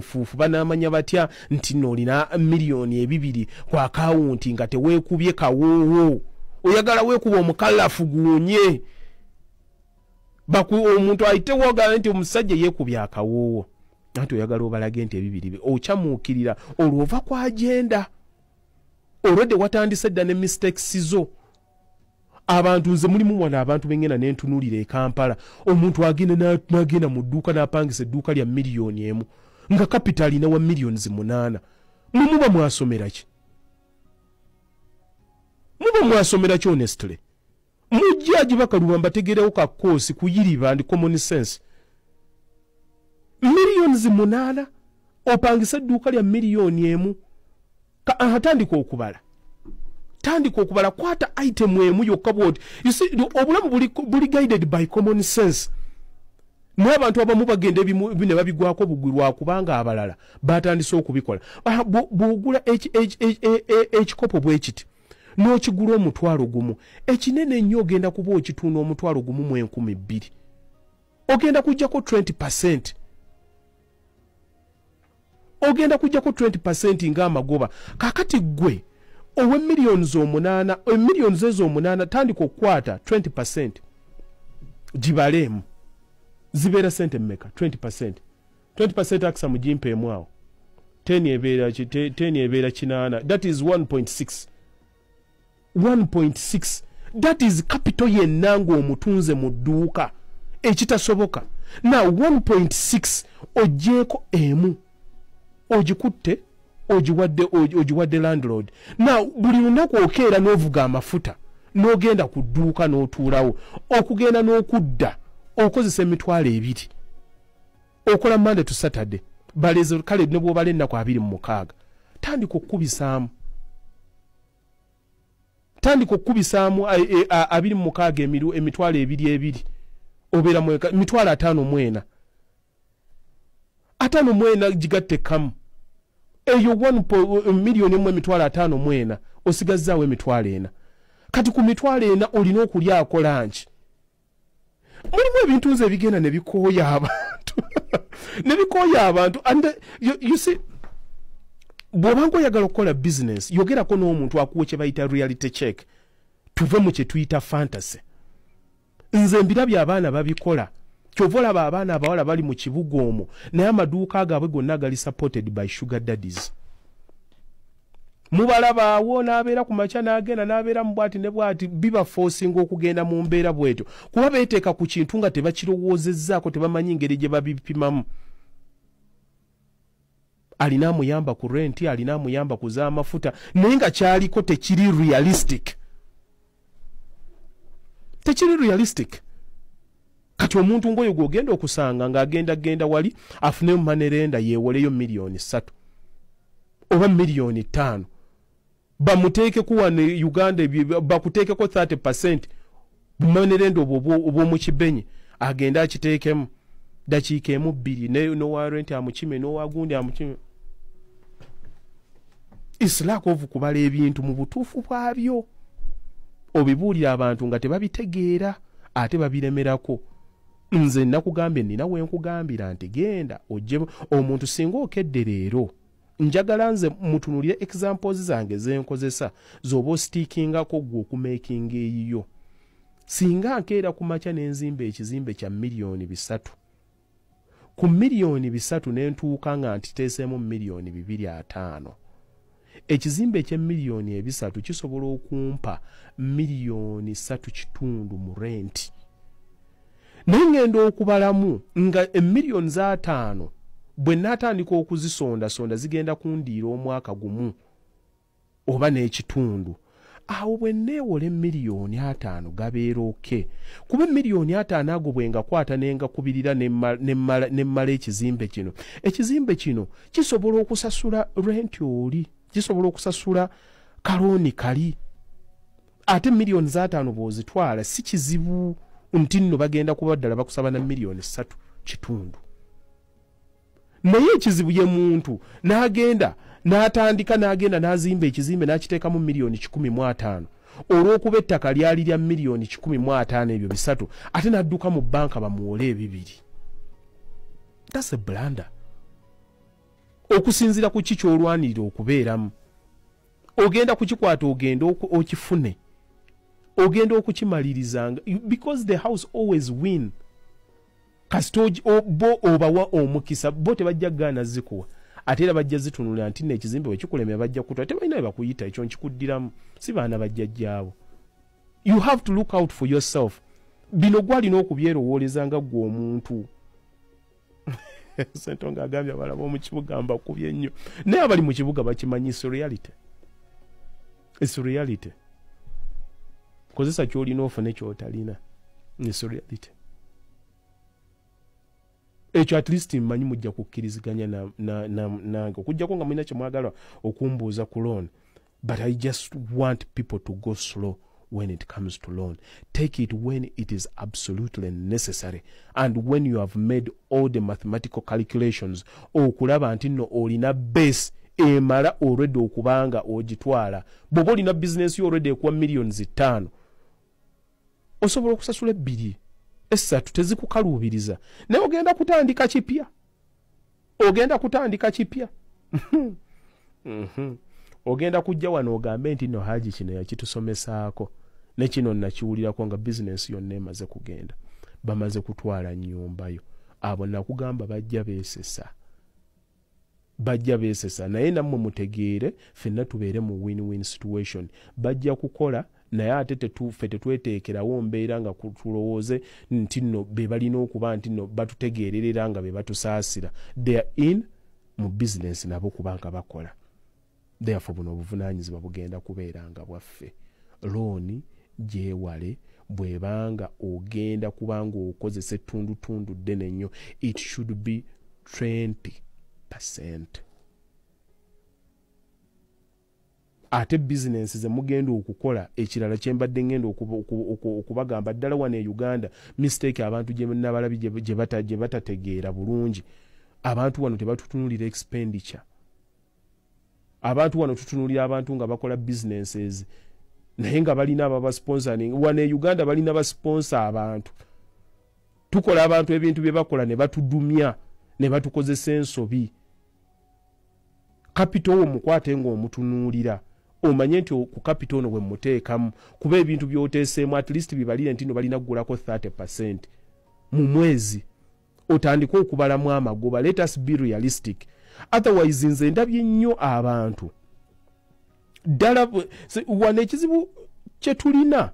Fufu banamanya batya nti nolina miliyoni 2 kwa account nga teweekubye kawoowo oyagala weekuba omukalafu guunye omuntu ayite wogala nti omusajja yeekubye akawoowo ate oyagala obalage nti 2 okyamuukirira olwova kwa agenda olwedde watandise dda ne mistakes zo abantu nze mulimu wana abantu bengena n'entunulira e Kampala omuntu agenda mu dduuka n'apangisa edduuka lya miliyoni 1 nga capital ina wa millions 8 muba mwasomera ki honestly mujjaji bakalubamba tegerewo ka course kuyiriba and common sense millions 8 opangisa edduuka lya miliyoni 1 atandika okubala kwata item emu yokka bwoti you see obulamu buli guided by common sense n'abantu abamu bagenda bine babigwako bugwirwa kubanga abalala batandise okubikola bwogula ekikopo bwekiti n'okigula omutwalo gumu ekinene nnyo ogenda kuba okitunda omutwalo gumu mu 12,000 ogenda kujjako 20% ng'amagoba kakati gwe owe millions 8 tandika okukwata 20% gibalemu zibera sente mmeka 20% akisa mujimpe mwao 10 ebeera kinana that is 1.6 that is capital yenango omutunze mu dduuka ekitasoboka na 1.6 ojeko emu ogikutte ogiwadde landlord na buli lunaku okeera n'ovuga amafuta n'ogenda ku dduuka n'otuulawo okugenda n'okudda okozesa emitwalo 2 okola Monday to Saturday baleze kale ne bw'obala ennaku 26 tandika okubisaamu 26 emitwalo 2 obeera mweka emitwalo 5 mwena gigatte kamu eyo 1 million mu emitwalo 5 mwena osigazzaawo emitwalo 4 kati ku mitwalo 4 olina okulyako lunch mulimu ebintu nze ebigenda ne bikooya abantu and you see bw'obanga oyagala okukola business yogerako n'omuntu akuwa kye bayita reality check tuve mu kye tuyita fantasy nze mbirabye abaana babikola kyova olaba abaana abawala bali mu kibuga omwo naye amaduuka agaabwe gonna gali supported by sugar daddies mubalaba awo n'abeera ku makya n'agenda n'abeera mu bwati ne bwati biba forcing okugenda mu mbeera bwetyo kuba beeteeka ku kintu nga tebakirowoozezzaako tebamanyi ngeri gye babipimamu alina amuyamba ku renti alina amuyamba ku z'amafuta naye nga kyaliko tekiri realistic kati omuntu ngoyo gwogenda okusanga ng'agenda wali afune manerenda yeewoleyo miliyoni 3 oba miliyoni 5 bamuteeke kuwa ne Uganda bakuteekeko 30% manerenda obwo kibenye agenda akiteekemu dakiika 2 no warrant amukime no wagundi amukime islack of kubala ebintu mu butuufu bwabyo obibuulira abantu nga tebabitegeera ate babiremerako nze nakugambye nina wenkugambira nti genda ojje omuntu singa okedde leero njagala nze mutunulire examples zange zenkozesa zoba ostikingako gwe okumaking eyiyo singa nkeera ku makya n'enzimba ekizimbe kya miliyoni 3 ku miliyoni 3 n'entuuka nga ntiteesemu miliyoni 2.5 ekizimbe kye miliyoni 3 kisobola okumpa miliyoni 3.5 mu renti naye ngenda okubalamu nga miliyoni 5 bwe natandika okuzisonda zigenda kundiira omwaka gumu oba n'ekitundu awo bwe neewole miliyoni 5 gabeera oke kuba miliyoni 5 ago bwenga kwata nenga kubirira nemmala ekizimbe kino kisobola okusasula renti oli kisobola okusasula kalooni kali ate miliyoni 5 bw'ozitwala si kizibu nti nno bagenda kuba ddala bakusaba na miliyoni 3.5 naye ekizibu ye muntu n'agenda n'atandika n'agenda n'azimba ekizimbe n'akiteekamu miliyoni 15 olw'okuba ettaka lyali lya miliyoni 15 ebyo 3 ate n'adduka mu banka bamuwole 2. That's a blunder. okusinzira ku kicho olwanirira okubeeramu ogenda kukikwata ogenda okifune ogenda okukimalirizanga because the house always win kasitoji bo obawa omukisa bo tebajja gana zikuwa ate era bajja zitunula nti n'ekizimbe bwe kikulemera bajja kutwa tebalina bakuyita ekyo nkikuddiramu si baana bajja jjaabo. You have to look out for yourself. Bino gwalina okubyerowooleza nga gwe omuntu. Sentonga agambye abalaba mu kibuga mbakubye nnyo naye abali mu kibuga bakimanyi it's reality. It's reality. Kozesa kyolina ofune kyotalina. It's reality. Ekyo at least mmanyi mujja kukkiriziganya nange okujjako nga mulina kyemwagala okumbuuza ku loan. But I just want people to go slow when it comes to loan. Take it when it is absolutely necessary and when you have made all the mathematical calculations okulaba nti no olina base emala already okubanga ogitwala. Bw'oba olina business yo already ekuwa millions 5 osobola okusasula 2 esatu tezikukaluubiriza naye ogenda kutandika kipya ogenda kujja wano ogambe nti no Haji kino yakitusomesaako ne kino nakiwulirako nga business yonna emaze kugenda bamaze kutwala nnyumbayo abo nakugamba bajja beesesa naye nammwe mutegeere ffenna tubeere mu win-win situation. Bajja kukola naye ate tetweteekerawo mbeera nga tulowooze nti nno be balina okuba nti nno batutegeererera nga be batusaasira. They are in mu business nabo kubanga bakola. Therefore buno obuvunaanyizibwa bugenda kubeera nga bwaffe. Looni gyewale bwebanga ogenda kubanga okozesa ettundutundu ddene nnyo. It should be 20%. Ate business ze mugenda okukola ekirala kyembadde ngenda okubagamba ddala wano e Uganda mistake abantu gye nabalabi gye batategeera bulungi. Abantu wano tebatutunulira expenditure. Abantu wano tutunulira abantu nga bakola businesses naye nga balina ababa sponsoring. Wano e Uganda balina ba sponsor abantu. Tukola abantu ebintu bye bakola ne batudumya ne batukozesa ensobi. Capital omukwate ngo omutunulira omanye nti ku capital no bwe muteekamu kuba ebintu by'oteeseemu at least bibalire nti no balina kugulako 30% mu mwezi otandika okubalamu amagoba. Let us be realistic. Otherwise nze ndabye nnyo abantu ddala wane ekizibu kye tulina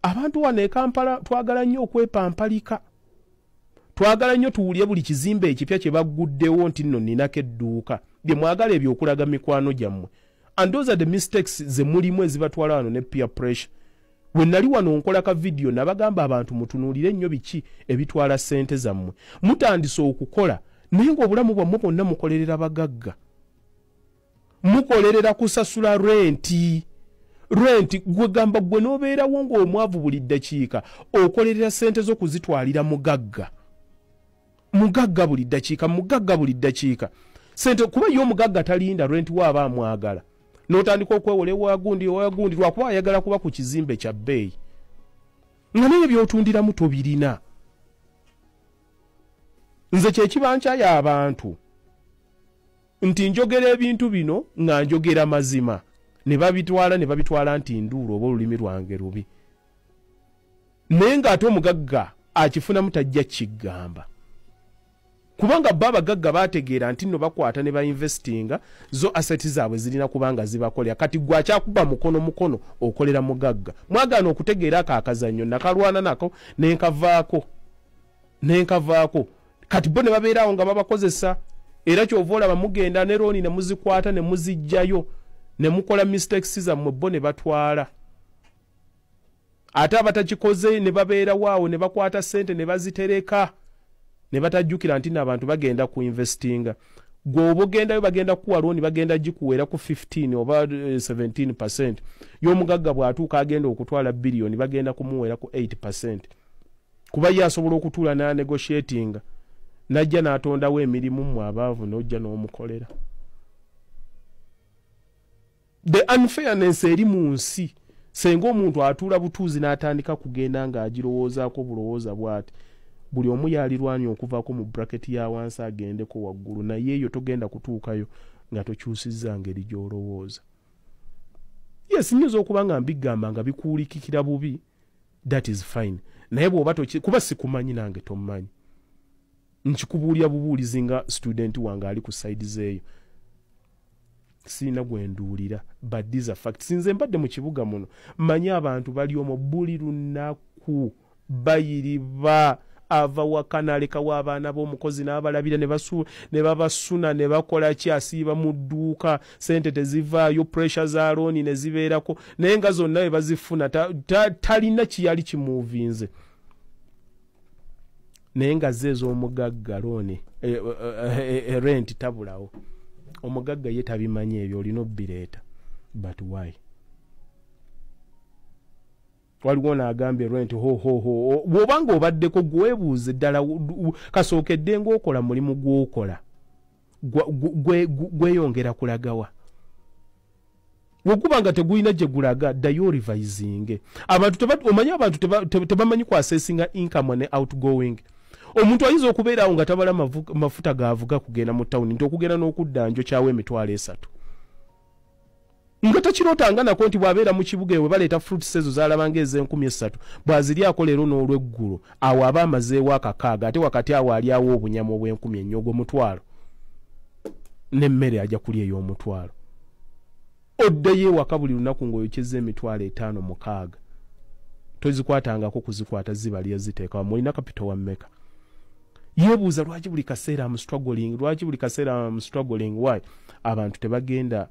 abantu wane e Kampala twagala nnyo okwepampalika. Twagala nnyo tuwulye buli kizimbe ekipya kye bagguddewo nti nno ninako edduuka bye mwagala ebyo okulaga mikwano gyammwe. And those are the mistakes ze mulimu ezibatwala wano ne peer pressure. We nali wano nkola ka video nabagamba abantu mutunuulire nnyo biki ebitwala ssente zammwe. Mutandise okukola naye ng'obulamu bwammwe bwonna mukolerera bagagga. Mukolerera kusasula renti. Gwe gamba gwe n'obeerawo ng'omwavu buli ddakiika okolerera ssente z'okuzitwalira mugagga buli ddakiika. Sente kuba yo mugagga talinda renti waaba amwagala. N'otandika okwewola ewagundi lwakuba ayagala kuba ku kizimbe kya bbeeyi. Nga naye by'otundiramu tobirina. Nze kyekibankyayo abantu nti njogera ebintu bino nga njogera mazima ne babitwala nti nduulu oba olulimi lwange lubi. Naye ng'ate omugagga akifunamu tajja kigamba. Kubanga abagagga bategeera nti nno bakwata ne bainvestinga zo assets zaabwe zirina kubanga zibakolera. Kati gwa kyakuba mukono okolera mugagga. Mwagaana okutegeera akakazannyo nakalwana nako nenkavaako. Kati bo ne babeerawo nga babakozesa era ky'ovola bamugenda ne looni ne muzikwata ne muzijjayo ne mukola mistakes zammwe bo ne batwala. Ate abatakikoze ne babeera waawo ne bakwata ssente ne bazitereka ne batajjukira nti n'abantu bagenda ku investinga. Gwe obogendayo bagenda kuwa looni bagenda gikuweera ku 15 oba 17%. Y'omugagga bw'atuuka agenda okutwala billion bagenda kumuweera ku 8%. Kuba ye asobola okutuula na negotiatinga najja n'atondawo emirimu mu abaavu n'ojja n'omukolera. The unfairness eri mu nsi senga omuntu atuula butuuzi n'atandika kugenda ng'agirowoozaako bulowooza bw'ati buli omu yalirwanya okuvaako mu bracket ya wansi agendeko waggulu naye eyo togenda kutuukayo nga tokyusizza ngeri gy'olowooza. Yes, nyinza okuba nga mbigamba nga bikuulikikira bubi, that is fine. Naye bw'oba kuba sikumanyi nange tommanyi. Nkikubuulya bubuulizi nga student wange ali ku side zeeyo. Sina gwenduulira, but these are facts. Sinze mbadde mu kibuga muno, mmanyi abantu bali omwo buli lunaku bayiriba ava wakana alekawo abaana b'omukozi n'abalabira ne babasuna ne bakola ki asiiba mu dduuka, sente tezivaayo, pressure za looni ne zibeerako, naye nga zonna we bazifuna talina kiyali kimuuvinze. Naye nga ze ez'omugagga looni rent tabulawo. Omugagga ye tabimanyi ebyo, olina obbireeta. But why? Waliwo n'agambye rent bw'obanga obaddeko gwebuuze ddala kasookedde ng'okola mulimu gw'okola gweyongera kulagawa. Bw'okuba nga tegulina gye gulaga ddayo orivisinge. Omanyi abantu tebamanyi kwasessinga income ne outgoing. Omuntu ayinza okubeerawo nga tabala mafuta gaavuga kugenda mu tawuni nti okugenda n'okudda njo kyawe emitwalo 3. Nga takirootanga nako nti bw'abeera mu kibuga ewe baleeta fruits ezo zaalabanga ez' 10,000 bw'aziryaako leero n'olweggulo awo aba amazeewo akakaaga ate wakati awo alyawo obunyama obw'10,000 ennyogo mutwalo n'emmere ajja kulya ey'omutwalo. Oddeyo ewaka buli lunaku ng'oyokyezza emitwalo 5-6 tozikwatangako kuzikwata zibalya ziteeka mulina kapito wa mmeka. Yeebuuza lwaki buli kaseera am struggling, why? Abantu tebagenda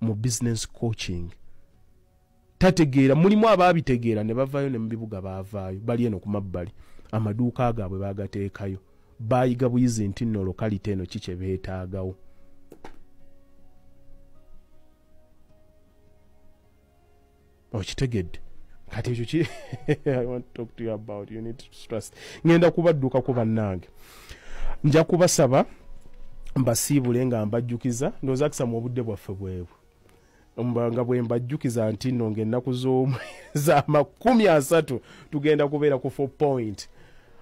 mu business coaching. Tategeera, mulimu abaabitegeera ne bavaayo ne mu bibuga baavaayo bali eno ku mabbali amaduuka gaabwe baagateekayo baayiga buyizi nti nno lokalite eno kikye beetaagawo. Okitegedde kati ekyo ki I want to talk to you about, you need to trust. Ngenda kubadduukako bannange, nja kubasaba mbasiibule nga mbajjukiza ndowooza kusama obudde bwaffe bwebu nga bwe mbajjukiza nti nno ng'ennaku z'30 tugenda kubeera ku 4 point.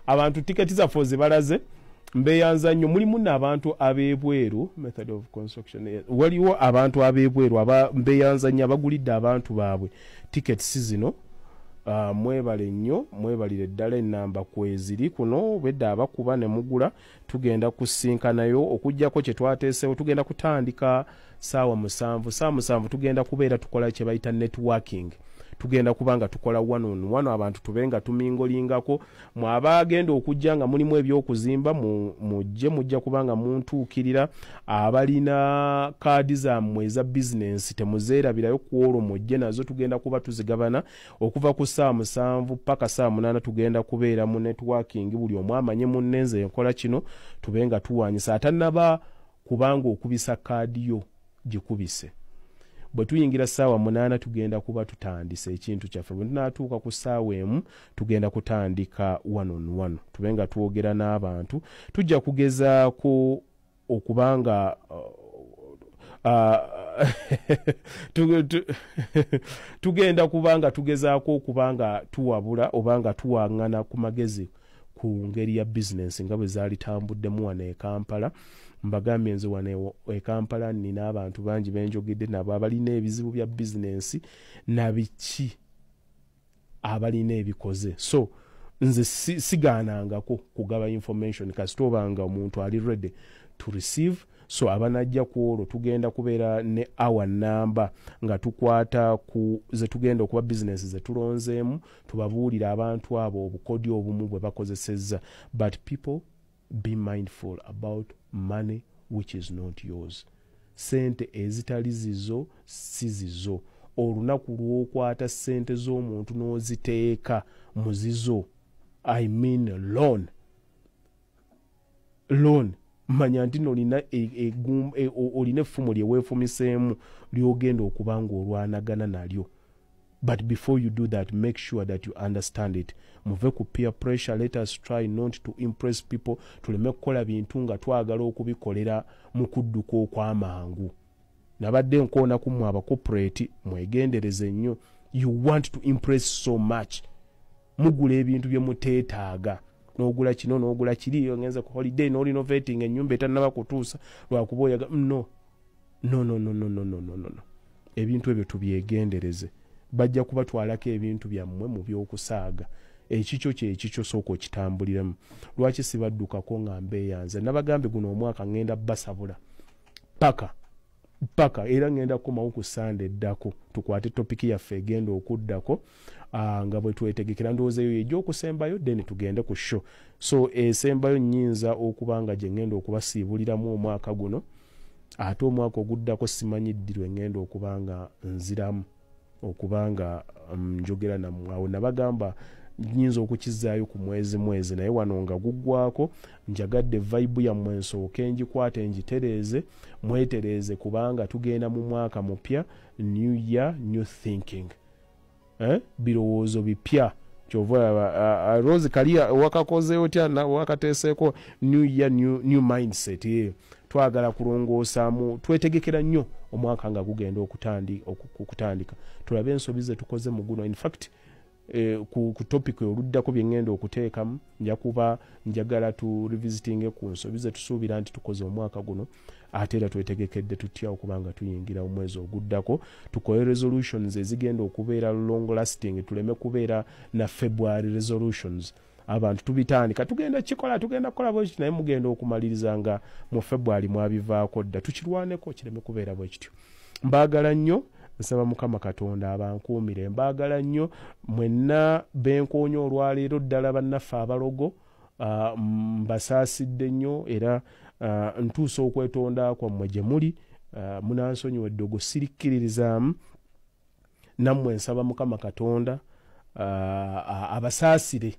Abantu tiketi zaffe zibalaze mbeeyanza nnyo. Mulimu n'abantu ab'ebweru, method of construction, waliwo abantu ab'ebweru mbeeyanza nnyo abagulidde abantu baabwe tiketi zino. Mwebale nnyo, mwebalire ddala ennamba kweziri kuno bedda abakuba ne mugula tugenda kusinkanayo okujjako kye twateesewo. Tugenda kutandika saawa 7 tugenda kubeera tukola kye bayita networking. Tugenda kubanga tukola 1-on-1 abantu tubenga tumingolingako. Mwabagenda okujja nga mulimu ebyokuzimba mujja kubanga muntuukirira. Abalina kaadi zammwe eza business temuzeerabirayo kuolwo mujje nazo tugenda kuba tuzigabana okuva ku saa 7 paka saa 8 tugenda kubeera mu networking. Buli omu amanye munnenze enkola kino tubenga tuwanyisa atannaba kubanga okubisa kaadi yo gikubise. Bwe tuyingira saawa 8 tugenda kuba tutandise ekintu kyaffe. Bwe tunaatuuka ku saawa emu tugenda kutandika 1-on-1 tubenga twogera n'abantu. Tujja kugezaako okubanga tugenda kubanga tugezaako okubanga tuwabula obanga tuwaŋŋana ku magezi ku ngeri ya business nga bwe zaali tambuddemu wano e Kampala. Mbagambye nze wano e Kampala nina abantu bangi benjogedde nabo abalina ebizibu bya business na biki abalina ebikoze. So nze sigaanangako kugaba information kasita obanga omuntu ali ready to receive. So abanajja ku olwo tugenda kubeera ne our number nga tukwata ku ze tugenda okuba business ze tulonzeemu tubabuulira abantu abo obukodi obumu bwe bakozesezza. But people be mindful about money which is not yours. Sente ezitali zizo si zizo. Olunaku lw'okwata sente z'omuntu n'oziteeka mu zizo, I mean loan. Manya nti olina olina effumu lye weefumiseemu ly'ogenda okuba ng'olwanagana nalyo. But before you do that, make sure that you understand it. Muve ku peer pressure. Let us try not to impress people. Tuleme kukola bintu nga twagala okubikolera mu kudduka okw'amangu. Nabadde nkoona ku mmwe abacorporate mwegendereze nnyo. You want to impress so much. Mugula ebintu bye muteetaaga. n'ogula kino n'ogula kiri ongenza ku holiday no renovating ennyumba etannaba kutuusa lwakuba oyaga no ebintu ebyo tubyegendereze bajja kubatwalako ebintu byammwe mu byokusaaga ekikyo kyekikyo sooka okitambuliramu lwaki sibaddukako nga mbeeyanze nabagambe guno omwaka ngenda basabula paka era ngenda kukomawo ku Sunday eddako tukwate topiki yaffe egenda okuddako nga bwe twetegekera ndowooza eyo egy'okusembayo then tugende ku show so esembayo nnyinza okuba nga gye ngenda okubasiibuliramu omwaka guno ate omwaka oguddako simanyi ddirwe ngenda okuba nga nziramu okuba nga njogera nammwe awo nabagamba nyinza okukizaayo ku mwezi naye wano nga guggwako njagadde vibe yammwe nsooke ngikwate ngitereeze mwetereeze kubanga tugenda mu mwaka mupya new year new thinking birowoozo bipya kyova Rose kali wakakoze otya wakateseeko new year new mindset twagala kulongoosamu twetegekera nnyo omwaka nga gugenda okutandika tulabe ensobi ze tukoze mu guno in fact ku topic oluddako bye ngenda okuteekamu njagala tu revisiting ku nsobi ze tusuubira nti tukoze omwaka guno ate era twetegekedde tutya okubanga tuyingira omwezi oguddako tukole resolutions ezigenda okubeera long lasting tuleme kubeera na February resolutions abantu tubitandika tugenda kukola bwe kityo naye mugenda okumaliriza nga mu February mwabivaako dda tukirwaneko kireme kubeera bwe kityo mbaagala nnyo nsaba Mukama Katonda abankuumire mbaagala nnyo mwenna benkoonyo olwaleero ddala bannaffe abalogo mbasaasidde nnyo era ntuusa okwetonda kwammwe gye muli munansonyiwa eddogo sirikkiririzaamu nammwe nsaba Mukama Katonda abasaasire